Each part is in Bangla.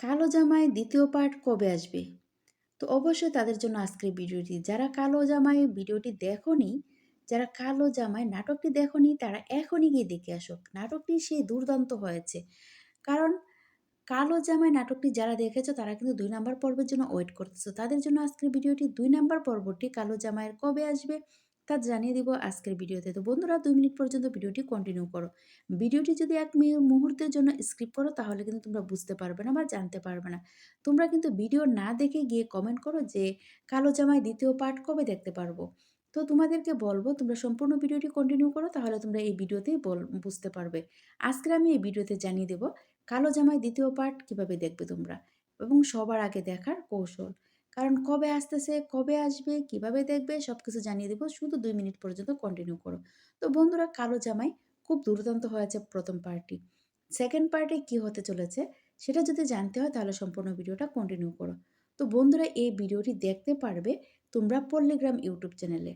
কালো জামাই দ্বিতীয় পার্ট কবে আসবে? তো অবশ্যই তাদের জন্য আজকের ভিডিওটি। যারা কালো জামাই ভিডিওটি দেখোনি, যারা কালো জামাই নাটকটি দেখোনি তারা এখনই গিয়ে দেখে আসো। নাটকটি সেই দুর্দান্ত হয়েছে। কারণ কালো জামাই নাটকটি যারা দেখেছো তারা কিন্তু ২ নাম্বার পর্বের জন্য ওয়েট করতেছো। তাদের জন্য আজকের ভিডিওটি ২ নাম্বার পর্বটি কালো জামাইয়ের কবে আসবে তা জানিয়ে দিব আজকের ভিডিওতে। তো বন্ধুরা ২ মিনিট পর্যন্ত ভিডিওটি কন্টিনিউ করো। ভিডিওটি যদি ১ মুহূর্তের জন্য স্কিপ করো তাহলে কিন্তু তোমরা বুঝতে পারবে না বা জানতে পারবে না। তোমরা কিন্তু ভিডিও না দেখে গিয়ে কমেন্ট করো যে কালো জামাই ২য় পার্ট কবে দেখতে পারবো? তো তোমাদেরকে বলব তোমরা সম্পূর্ণ ভিডিওটি কন্টিনিউ করো তাহলে তোমরা এই ভিডিওতেই বুঝতে পারবে। আজকে আমি এই ভিডিওতে জানিয়ে দেব কালো জামাই ২য় পার্ট কিভাবে দেখবে তোমরা এবং সবার আগে দেখার কৌশল। কারণ কবে আসতেছে, কবে আসবে, কিভাবে দেখবে সবকিছু জানিয়ে দেব। শুধু ২ মিনিট পর্যন্ত কন্টিনিউ করো। তো বন্ধুরা কালো জামাই খুব দুর্দান্ত হয়েছে ১ম পার্টটি। 2nd পার্টে কি হতে চলেছে সেটা যদি জানতে হয় তাহলে সম্পূর্ণ ভিডিওটা কন্টিনিউ করো। তো বন্ধুরা এই ভিডিওটি দেখতে পারবে তোমরা পল্লীগ্রাম ইউটিউব চ্যানেলে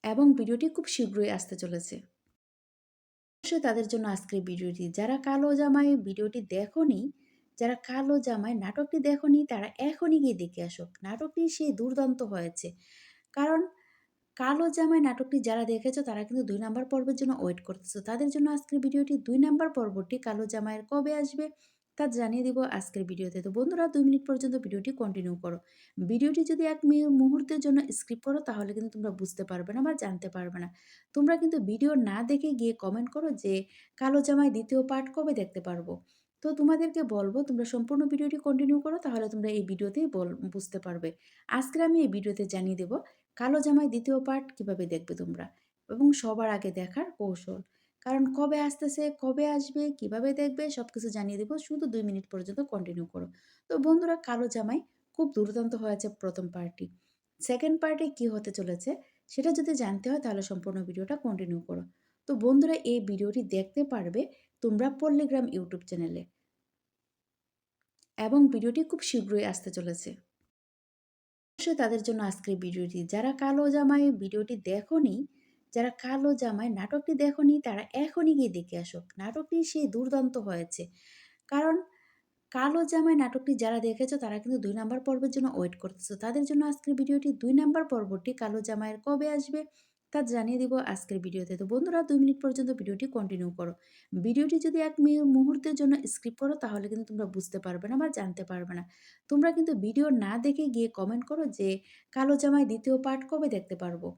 এবং ভিডিওটি খুব শীঘ্রই আসতে চলেছে। অবশ্যই তাদের জন্য আজকের ভিডিওটি। যারা কালো জামাই ভিডিওটি দেখোনি, যারা কালো জামাই নাটকটি দেখোনি তারা এখনই গিয়ে দেখে আসো। নাটকটি সেই দুর্দান্ত হয়েছে। কারণ কালো জামাই নাটকটি যারা দেখেছো তারা কিন্তু ২ নাম্বার পর্বের জন্য ওয়েট করতেছো। তাদের জন্য আজকের ভিডিওটি ২ নাম্বার পর্বটি কালো জামাইয়ের কবে আসবে তা জানিয়ে দিব আজকের ভিডিওতে। তো বন্ধুরা ২ মিনিট পর্যন্ত ভিডিওটি কন্টিনিউ করো। ভিডিওটি যদি ১ মুহূর্তের জন্য স্কিপ করো তাহলে কিন্তু তোমরা বুঝতে পারবে না বা জানতে পারবে না। তোমরা কিন্তু ভিডিও না দেখে গিয়ে কমেন্ট করো যে কালো জামাই ২য় পার্ট কবে দেখতে পারবো? তো তোমাদেরকে বলবো তোমরা সম্পূর্ণ ভিডিওটি কন্টিনিউ করো তাহলে তোমরা এই ভিডিওতেই বুঝতে পারবে। আজকে আমি এই ভিডিওতে জানিয়ে দেব কালো জামাই ২য় পার্ট কিভাবে দেখবে তোমরা এবং সবার আগে দেখার কৌশল। কারণ কবে আসতেছে, কবে আসবে, কিভাবে দেখবে সবকিছু জানিয়ে দেব। শুধু ২ মিনিট পর্যন্ত কন্টিনিউ করো। তো বন্ধুরা কালো জামাই খুব দুর্দান্ত হয়েছে ১ম পার্টটি। 2nd পার্টে কি হতে চলেছে সেটা যদি জানতে হয় তাহলে সম্পূর্ণ ভিডিওটা কন্টিনিউ করো। তো বন্ধুরা এই ভিডিওটি দেখতে পারবে তোমরা পল্লীগ্রাম ইউটিউব চ্যানেলে এবং ভিডিওটি খুব শীঘ্রই আসতে চলেছে। অবশ্যই তাদের জন্য আজকের ভিডিওটি। যারা কালো জামাই ভিডিওটি দেখোনি, যারা কালো জামাই নাটকটি দেখোনি তারা এখনই গিয়ে দেখে আসো। নাটকটি সেই দুর্দান্ত হয়েছে। কারণ কালো জামাই নাটকটি যারা দেখেছো তারা কিন্তু ২ নাম্বার পর্বের জন্য ওয়েট করতেছো। তাদের জন্য আজকের ভিডিওটি ২ নাম্বার পর্বটি কালো জামাইয়ের কবে আসবে তা জানিয়ে দিব আজকের ভিডিওতে। তো বন্ধুরা ২ মিনিট পর্যন্ত ভিডিওটি কন্টিনিউ করো। ভিডিওটি যদি ১ মুহূর্তের জন্য স্কিপ করো তাহলে কিন্তু তোমরা বুঝতে পারবে না বা জানতে পারবে না। তোমরা কিন্তু ভিডিও না দেখে গিয়ে কমেন্ট করো যে কালো জামাই ২য় পার্ট কবে দেখতে পারবো?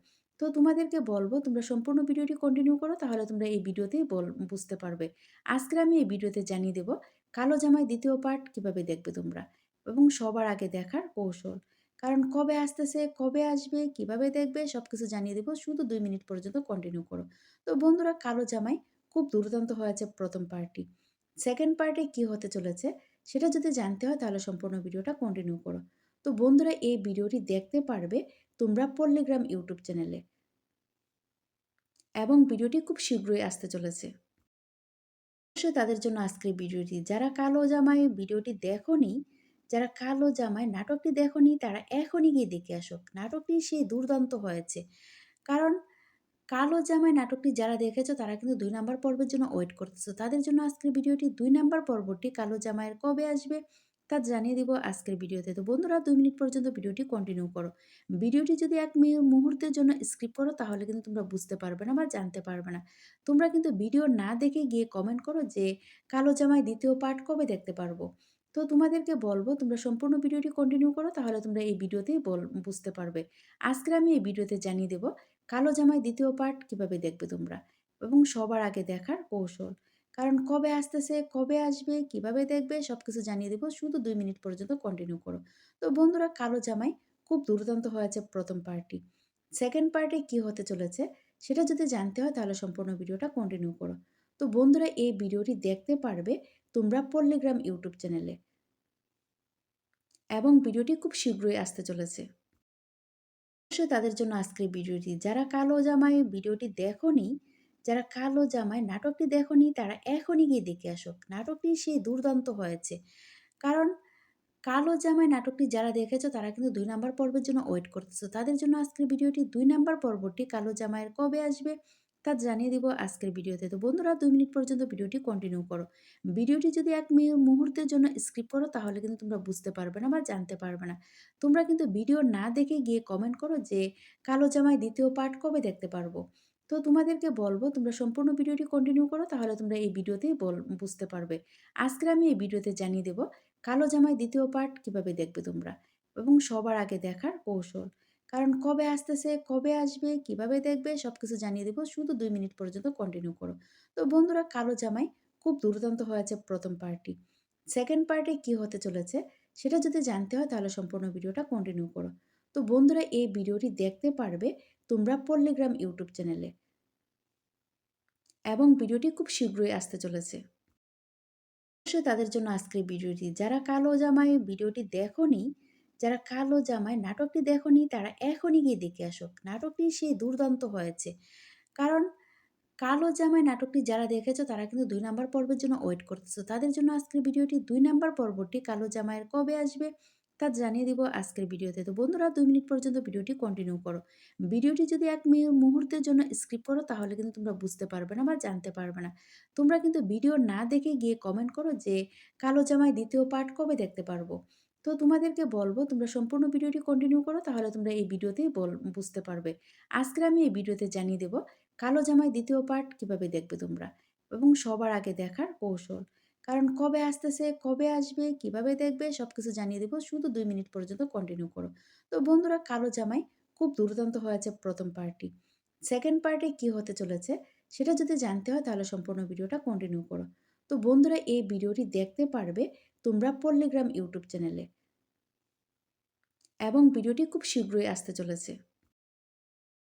তো তোমাদেরকে বলব তোমরা সম্পূর্ণ ভিডিওটি কন্টিনিউ করো তাহলে তোমরা এই ভিডিওতেই বুঝতে পারবে। আজকে আমি এই ভিডিওতে জানিয়ে দেব কালো জামাই ২য় পার্ট কিভাবে দেখবে তোমরা এবং সবার আগে দেখার কৌশল। কারণ কবে আসতেছে, কবে আসবে, কিভাবে দেখবে সবকিছু জানিয়ে দেব। শুধু ২ মিনিট পর্যন্ত কন্টিনিউ করো। তো বন্ধুরা কালো জামাই খুব দুর্দান্ত হয়েছে ১ম পার্টটি। 2nd পার্টে কি হতে চলেছে সেটা যদি জানতে হয় তাহলে সম্পূর্ণ ভিডিওটা কন্টিনিউ করো। তো বন্ধুরা এই ভিডিওটি দেখতে পারবে তোমরা পল্লীগ্রাম ইউটিউব চ্যানেলে এবং ভিডিওটি খুব শীঘ্রই আসতে চলেছে। অবশ্যই তাদের জন্য আজকের ভিডিওটি। যারা কালো জামাই ভিডিওটি দেখোনি, যারা কালো জামাই নাটকটি দেখোনি তারা এখনই গিয়ে দেখে আসো। নাটকটি সেই দুর্দান্ত হয়েছে। কারণ কালো জামাই নাটকটি যারা দেখেছো তারা কিন্তু ২ নাম্বার পর্বের জন্য ওয়েট করতেছো। তাদের জন্য আজকের ভিডিওটি ২ নাম্বার পর্বটি কালো জামাইয়ের কবে আসবে তা জানিয়ে দিব আজকের ভিডিওতে। তো বন্ধুরা ২ মিনিট পর্যন্ত ভিডিওটি কন্টিনিউ করো। ভিডিওটি যদি ১ মুহূর্তের জন্য স্কিপ করো তাহলে কিন্তু তোমরা বুঝতে পারবে না বা জানতে পারবে না। তোমরা কিন্তু ভিডিও না দেখে গিয়ে কমেন্ট করো যে কালো জামাই ২য় পার্ট কবে দেখতে পারবো? তো তোমাদেরকে বলবো তোমরা সম্পূর্ণ ভিডিওটি কন্টিনিউ করো তাহলে তোমরা এই ভিডিওতেই বুঝতে পারবে। আজকে আমি এই ভিডিওতে জানিয়ে দেব কালো জামাই ২য় পার্ট কিভাবে দেখবে তোমরা এবং সবার আগে দেখার কৌশল। কারণ কবে আসতেছে, কবে আসবে, কিভাবে দেখবে সবকিছু জানিয়ে দেব। শুধু ২ মিনিট পর্যন্ত কন্টিনিউ করো। তো বন্ধুরা কালো জামাই খুব দুর্দান্ত হয়েছে ১ম পার্টটি। 2nd পার্টে কি হতে চলেছে সেটা যদি জানতে হয় তাহলে সম্পূর্ণ ভিডিওটা কন্টিনিউ করো। তো বন্ধুরা এই ভিডিওটি দেখতে পারবে তোমরা পল্লীগ্রাম ইউটিউব চ্যানেলে এবং ভিডিওটি খুব শীঘ্রই আসতে চলেছে। অবশ্যই তাদের জন্য আজকের ভিডিওটি। যারা কালো জামাই ভিডিওটি দেখোনি, যারা কালো জামাই নাটকটি দেখোনি তারা এখনই গিয়ে দেখে আসো। নাটকটি সেই দুর্দান্ত হয়েছে। কারণ কালো জামাই নাটকটি যারা দেখেছো তারা কিন্তু ২ নাম্বার পর্বের জন্য ওয়েট করতেছো। তাদের জন্য আজকের ভিডিওটি ২ নাম্বার পর্বটি কালো জামাইয়ের কবে আসবে তা জানিয়ে দিব আজকের ভিডিওতে। তো বন্ধুরা ২ মিনিট পর্যন্ত ভিডিওটি কন্টিনিউ করো। ভিডিওটি যদি ১ মুহূর্তের জন্য স্কিপ করো তাহলে কিন্তু তোমরা বুঝতে পারবে না বা জানতে পারবে না। তোমরা কিন্তু ভিডিও না দেখে গিয়ে কমেন্ট করো যে কালো জামাই ২য় পার্ট কবে দেখতে পারবো? তো তোমাদেরকে বলব তোমরা সম্পূর্ণ ভিডিওটি কন্টিনিউ করো তাহলে তোমরা এই ভিডিওতেই বুঝতে পারবে। আজকে আমি এই ভিডিওতে জানিয়ে দেব কালো জামাই ২য় পার্ট কিভাবে দেখবে তোমরা এবং সবার আগে দেখার কৌশল। কারণ কবে আসতেছে, কবে আসবে, কিভাবে দেখবে সবকিছু জানিয়ে দেব। শুধু ২ মিনিট পর্যন্ত কন্টিনিউ করো। তো বন্ধুরা কালো জামাই খুব দুর্দান্ত হয়েছে ১ম পার্টটি। 2nd পার্টে কি হতে চলেছে সেটা যদি জানতে হয় তাহলে সম্পূর্ণ ভিডিওটা কন্টিনিউ করো। তো বন্ধুরা এই ভিডিওটি দেখতে পারবে তোমরা পল্লীগ্রাম ইউটিউব চ্যানেলে এবং ভিডিওটি খুব শীঘ্রই আসতে চলেছে। অবশ্যই তাদের জন্য আজকের ভিডিওটি। যারা কালো জামাই ভিডিওটি দেখোনি, যারা কালো জামাই নাটকটি দেখোনি তারা এখনই গিয়ে দেখে আসো। নাটকটি সেই দুর্দান্ত হয়েছে। কারণ কালো জামাই নাটকটি যারা দেখেছো তারা কিন্তু ২ নাম্বার পর্বের জন্য ওয়েট করতেছো। তাদের জন্য আজকের ভিডিওটি ২ নাম্বার পর্বটি কালো জামাইয়ের কবে আসবে তা জানিয়ে দিব আজকের ভিডিওতে। তো বন্ধুরা ২ মিনিট পর্যন্ত ভিডিওটি কন্টিনিউ করো। ভিডিওটি যদি ১ মুহূর্তের জন্য স্কিপ করো তাহলে কিন্তু তোমরা বুঝতে পারবে না বা জানতে পারবে না। তোমরা কিন্তু ভিডিও না দেখে গিয়ে কমেন্ট করো যে কালো জামাই ২য় পার্ট কবে দেখতে পারবো? তো তোমাদেরকে বলব তোমরা সম্পূর্ণ ভিডিওটি কন্টিনিউ করো তাহলে তোমরা এই ভিডিওতেই বুঝতে পারবে। আজকে আমি এই ভিডিওতে জানিয়ে দেব কালো জামাই ২য় পার্ট কিভাবে দেখবে তোমরা এবং সবার আগে দেখার কৌশল। কারণ কবে আসতেছে, কবে আসবে, কিভাবে দেখবে সবকিছু জানিয়ে দেব। শুধু ২ মিনিট পর্যন্ত কন্টিনিউ করো। তো বন্ধুরা কালো জামাই খুব দুর্দান্ত হয়েছে ১ম পার্টটি। 2nd পার্টে কি হতে চলেছে সেটা যদি জানতে হয় তাহলে সম্পূর্ণ ভিডিওটা কন্টিনিউ করো। তো বন্ধুরা এই ভিডিওটি দেখতে পারবে তোমরা পল্লীগ্রাম ইউটিউব চ্যানেলে এবং ভিডিওটি খুব শীঘ্রই আসতে চলেছে।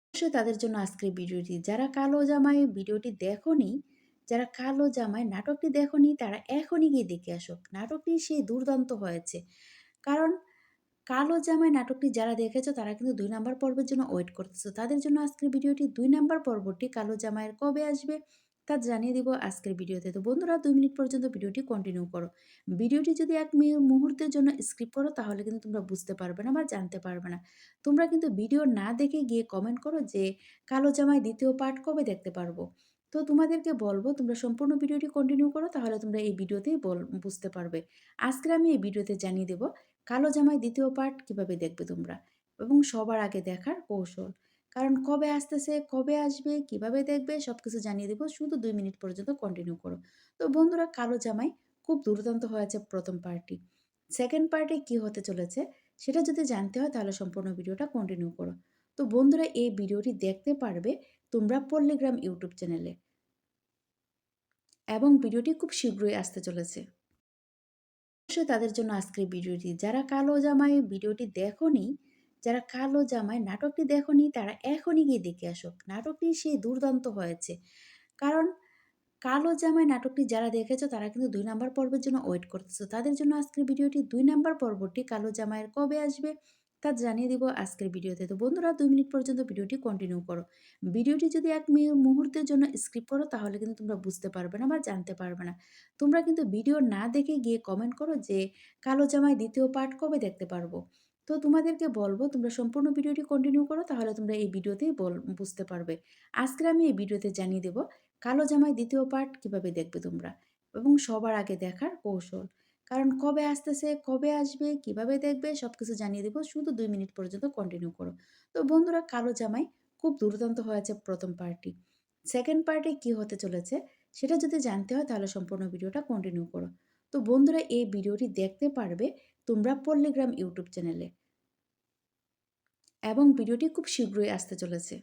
অবশ্যই তাদের জন্য আজকের ভিডিওটি। যারা কালো জামাই ভিডিওটি দেখোনি, যারা কালো জামাই নাটকটি দেখোনি তারা এখনই গিয়ে দেখে আসো। নাটকটি সেই দুর্দান্ত হয়েছে। কারণ কালো জামাই নাটকটি যারা দেখেছো তারা কিন্তু ২ নাম্বার পর্বের জন্য ওয়েট করতেছো। তাদের জন্য আজকের ভিডিওটি ২ নাম্বার পর্বটি কালো জামাইয়ের কবে আসবে তা জানিয়ে দিব আজকের ভিডিওতে। তো বন্ধুরা ২ মিনিট পর্যন্ত ভিডিওটি কন্টিনিউ করো। ভিডিওটি যদি ১ মুহূর্তের জন্য স্কিপ করো তাহলে কিন্তু তোমরা বুঝতে পারবে না বা জানতে পারবে না। তোমরা কিন্তু ভিডিও না দেখে গিয়ে কমেন্ট করো যে কালো জামাই ২য় পার্ট কবে দেখতে পারবো? তো তোমাদেরকে বলব তোমরা সম্পূর্ণ ভিডিওটি কন্টিনিউ করো তাহলে তোমরা এই ভিডিওতেই বুঝতে পারবে। আজকে আমি এই ভিডিওতে জানিয়ে দেব কালো জামাই ২য় পার্ট কিভাবে দেখবে তোমরা এবং সবার আগে দেখার কৌশল। কারণ কবে আসতেছে, কবে আসবে, কিভাবে দেখবে সবকিছু জানিয়ে দেব। শুধু ২ মিনিট পর্যন্ত কন্টিনিউ করো। তো বন্ধুরা কালো জামাই খুব দুর্দান্ত হয়েছে ১ম পার্টটি। 2nd পার্টে কি হতে চলেছে সেটা যদি জানতে হয় তাহলে সম্পূর্ণ ভিডিওটা কন্টিনিউ করো। তো বন্ধুরা এই ভিডিওটি দেখতে পারবে তোমরা পল্লীগ্রাম ইউটিউব চ্যানেলে এবং ভিডিওটি খুব শীঘ্রই আসতে চলেছে। অবশ্যই তাদের জন্য আজকের ভিডিওটি। যারা কালো জামাই ভিডিওটি দেখোনি, যারা কালো জামাই নাটকটি দেখোনি তারা এখনই গিয়ে দেখে আসো। নাটকটি সেই দুর্দান্ত হয়েছে। কারণ কালো জামাই নাটকটি যারা দেখেছো তারা কিন্তু ২ নাম্বার পর্বের জন্য ওয়েট করতেছো। তাদের জন্য আজকের ভিডিওটি ২ নাম্বার পর্বটি কালো জামাইয়ের কবে আসবে তা জানিয়ে দিব আজকের ভিডিওতে। তো বন্ধুরা ২ মিনিট পর্যন্ত ভিডিওটি কন্টিনিউ করো। ভিডিওটি যদি ১ মুহূর্তের জন্য স্কিপ করো তাহলে কিন্তু তোমরা বুঝতে পারবে না বা জানতে পারবে না। তোমরা কিন্তু ভিডিও না দেখে গিয়ে কমেন্ট করো যে কালো জামাই ২য় পার্ট কবে দেখতে পারবো? তো তোমাদেরকে বলব তোমরা সম্পূর্ণ ভিডিওটি কন্টিনিউ করো তাহলে তোমরা এই ভিডিওতেই বুঝতে পারবে। আজকে আমি এই ভিডিওতে জানিয়ে দেব কালো জামাই ২য় পার্ট কিভাবে দেখবে তোমরা এবং সবার আগে দেখার কৌশল। কারণ কবে আসতেছে, কবে আসবে, কিভাবে দেখবে সবকিছু জানিয়ে দেব। শুধু ২ মিনিট পর্যন্ত কন্টিনিউ করো। তো বন্ধুরা কালো জামাই খুব দুর্দান্ত হয়েছে ১ম পার্টটি। 2nd পার্টে কি হতে চলেছে সেটা যদি জানতে হয় তাহলে সম্পূর্ণ ভিডিওটা কন্টিনিউ করো। তো বন্ধুরা এই ভিডিওটি দেখতে পারবে তোমরা পল্লীগ্রাম ইউটিউব চ্যানেলে এবং ভিডিওটি খুব শীঘ্রই আসতে চলেছে।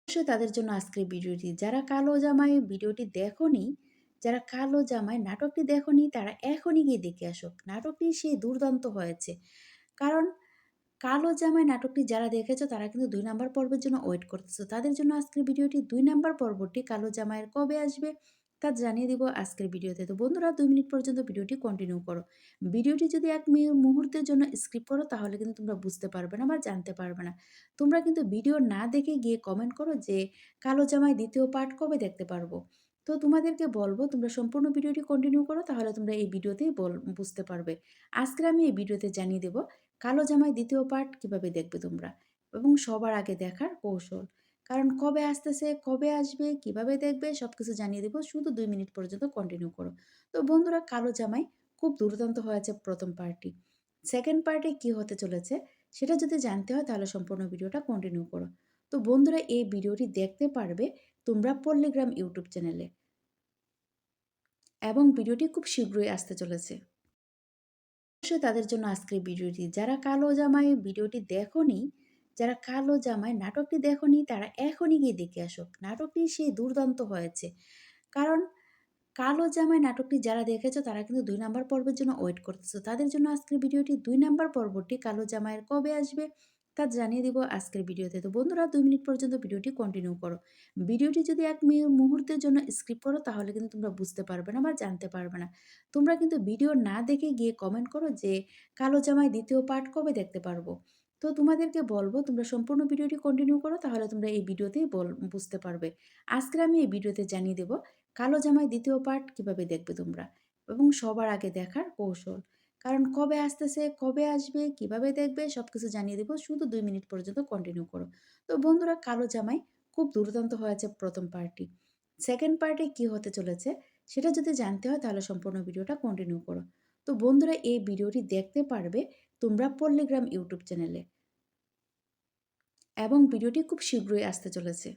অবশ্যই তাদের জন্য আজকের ভিডিওটি। যারা কালো জামাই ভিডিওটি দেখোনি, যারা কালো জামাই নাটকটি দেখোনি তারা এখনই গিয়ে দেখে আসো। নাটকটি সেই দুর্দান্ত হয়েছে। কারণ কালো জামাই নাটকটি যারা দেখেছো তারা কিন্তু ২ নাম্বার পর্বের জন্য ওয়েট করতেছো। তাদের জন্য আজকের ভিডিওটি ২ নাম্বার পর্বটি কালো জামাইয়ের কবে আসবে তা জানিয়ে দিব আজকের ভিডিওতে। তো বন্ধুরা ২ মিনিট পর্যন্ত ভিডিওটি কন্টিনিউ করো। ভিডিওটি যদি ১ মুহূর্তের জন্য স্কিপ করো তাহলে কিন্তু তোমরা বুঝতে পারবে না বা জানতে পারবে না। তোমরা কিন্তু ভিডিও না দেখে গিয়ে কমেন্ট করো যে কালো জামাই ২য় পার্ট কবে দেখতে পারবো? তো তোমাদেরকে বলব তোমরা সম্পূর্ণ ভিডিওটি কন্টিনিউ করো তাহলে তোমরা এই ভিডিওতেই বুঝতে পারবে। আজকে আমি এই ভিডিওতে জানিয়ে দেব কালো জামাই ২য় পার্ট কিভাবে দেখবে তোমরা এবং সবার আগে দেখার কৌশল। কারণ কবে আসতেছে, কবে আসবে, কিভাবে দেখবে সবকিছু জানিয়ে দিব। শুধু ২ মিনিট পর্যন্ত কন্টিনিউ করো। তো বন্ধুরা, কালো জামাই খুব দুর্দান্ত হয়েছে ১ম পার্টটি। 2nd পার্টে কি হতে চলেছে সেটা যদি জানতে হয় তাহলে সম্পূর্ণ ভিডিওটা কন্টিনিউ করো। তো বন্ধুরা, এই ভিডিওটি দেখতে পারবে তোমরা পল্লীগ্রাম ইউটিউব চ্যানেলে এবং ভিডিওটি খুব শীঘ্রই আসতে চলেছে। অবশ্যই তাদের জন্য আজকের ভিডিওটি। যারা কালো জামাই ভিডিওটি দেখোনি, যারা কালো জামাই নাটকটি দেখোনি তারা এখনই গিয়ে দেখে আসো। নাটকটি সেই দুর্দান্ত হয়েছে। কারণ কালো জামাই নাটকটি যারা দেখেছো তারা কিন্তু ২ নাম্বার পর্বের জন্য ওয়েট করতেছো। তাদের জন্য আজকের ভিডিওটি ২ নাম্বার পর্বটি কালো জামাইয়ের কবে আসবে তা জানিয়ে দিব আজকের ভিডিওতে। তো বন্ধুরা, ২ মিনিট পর্যন্ত ভিডিওটি কন্টিনিউ করো। ভিডিওটি যদি এক মুহূর্তের জন্য স্কিপ করো তাহলে কিন্তু তোমরা বুঝতে পারবে না বা জানতে পারবে না। তোমরা কিন্তু ভিডিও না দেখে গিয়ে কমেন্ট করো যে কালো জামাই ২য় পার্ট কবে দেখতে পারবো? তো তোমাদেরকে বলবো তোমরা সম্পূর্ণ ভিডিওটি কন্টিনিউ করো, তাহলে তোমরা এই ভিডিওতেই বুঝতে পারবে। আজকে আমি এই ভিডিওতে জানিয়ে দেব কালো জামাই ২য় পার্ট কিভাবে দেখবে তোমরা এবং সবার আগে দেখার কৌশল। কারণ কবে আসতেছে, কবে আসবে, কিভাবে দেখবে সবকিছু জানিয়ে দেব। শুধু ২ মিনিট পর্যন্ত কন্টিনিউ করো। তো বন্ধুরা, কালো জামাই খুব দুর্দান্ত হয়েছে ১ম পার্টটি। 2nd পার্টে কি হতে চলেছে সেটা যদি জানতে হয় তাহলে সম্পূর্ণ ভিডিওটা কন্টিনিউ করো। তো বন্ধুরা, এই ভিডিওটি দেখতে পারবে তোমরা পল্লীগ্রাম ইউটিউব চ্যানেলে এবং ভিডিওটি খুব শীঘ্রই আসতে চলেছে।